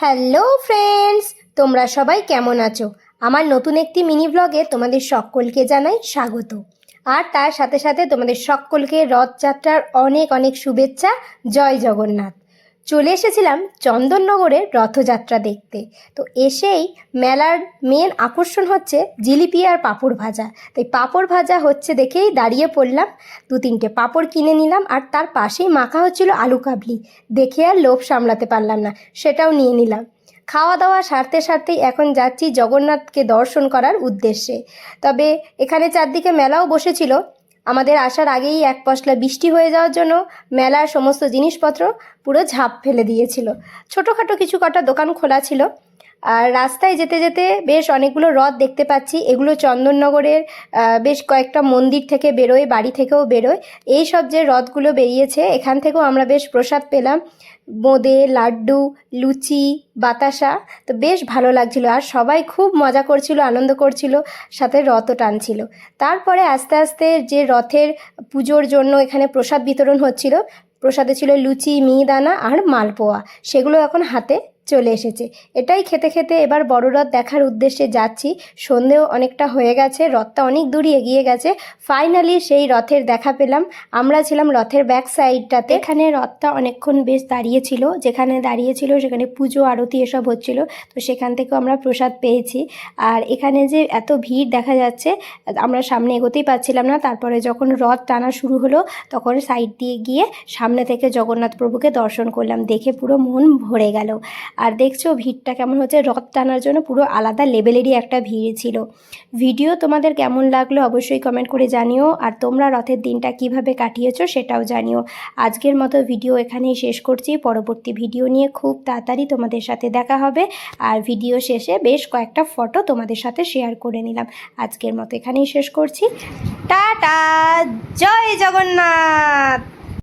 Hello friends, তোমরা সবাই কেমন আছো? আমার নতুন একটি মিনি ব্লগে তোমাদের সকলকে জানাই স্বাগত। আর তার সাথে সাথে তোমাদের সকলকে রথযাত্রার অনেক অনেক শুভেচ্ছা। জয় জগন্নাথ। চলে এসেছিলাম চন্দননগরের রথযাত্রা দেখতে। তো এসেই মেলার মেন আকর্ষণ হচ্ছে জিলিপি আর পাঁপড় ভাজা। তাই পাঁপড় ভাজা হচ্ছে দেখেই দাঁড়িয়ে পড়লাম, 2-3টে পাঁপড় কিনে নিলাম। আর তার পাশেই মাখা হচ্ছিল আলু কাবলি, দেখে আর লোভ সামলাতে পারলাম না, সেটাও নিয়ে নিলাম। খাওয়া দাওয়া সারতে সারতেই এখন যাচ্ছি জগন্নাথকে দর্শন করার উদ্দেশ্যে। তবে এখানে চারদিকে মেলাও বসেছিল। আমাদের আসার আগেই এক পশলা বৃষ্টি হয়ে যাওয়ার জন্য মেলার সমস্ত জিনিসপত্র পুরো ঝাঁপ ফেলে দিয়েছিল। ছোটোখাটো কিছু কটা দোকান খোলা ছিল। আর রাস্তায় যেতে যেতে বেশ অনেকগুলো রথ দেখতে পাচ্ছি। এগুলো চন্দননগরের বেশ কয়েকটা মন্দির থেকে বেরোয়, বাড়ি থেকেও বেরোয়। এই সব যে রথগুলো বেরিয়েছে, এখান থেকেও আমরা বেশ প্রসাদ পেলাম, বোঁদে, লাড্ডু, লুচি, বাতাসা। তো বেশ ভালো লাগছিল, আর সবাই খুব মজা করছিল, আনন্দ করছিল, সাথে রথও টানছিল। তারপরে আস্তে আস্তে যে রথের পুজোর জন্য এখানে প্রসাদ বিতরণ হচ্ছিল, প্রসাদে ছিল লুচি, মিহিদানা আর মালপোয়া। সেগুলো এখন হাতে চলে এসেছে। এটাই খেতে খেতে এবার বড় রথ দেখার উদ্দেশ্যে যাচ্ছি। সন্ধেও অনেকটা হয়ে গেছে, রথটা অনেক দূরই এগিয়ে গেছে। ফাইনালি সেই রথের দেখা পেলাম। আমরা ছিলাম রথের ব্যাক সাইডটাতে। এখানে রথটা অনেকক্ষণ বেশ দাঁড়িয়েছিল, যেখানে দাঁড়িয়েছিল সেখানে পুজো আরতি এসব হচ্ছিল। তো সেখান থেকেও আমরা প্রসাদ পেয়েছি। আর এখানে যে এত ভিড় দেখা যাচ্ছে, আমরা সামনে এগোতেই পারছিলাম না। তারপরে যখন রথ টানা শুরু হলো, তখন সাইড দিয়ে গিয়ে সামনে থেকে জগন্নাথ প্রভুকে দর্শন করলাম। দেখে পুরো মন ভরে গেল। আর দেখছো ভিড়টা কেমন হচ্ছে, রথ টানার জন্য পুরো আলাদা লেভেলেরই একটা ভিড় ছিল। ভিডিও তোমাদের কেমন লাগলো অবশ্যই কমেন্ট করে জানিও। আর তোমরা রথের দিনটা কিভাবে কাটিয়েছো সেটাও জানিও। আজকের মতো ভিডিও এখানেই শেষ করছি। পরবর্তী ভিডিও নিয়ে খুব তাড়াতাড়ি তোমাদের সাথে দেখা হবে। আর ভিডিও শেষে বেশ কয়েকটা ফটো তোমাদের সাথে শেয়ার করে নিলাম। আজকের মতো এখানেই শেষ করছি। টাটা, জয় জগন্নাথ।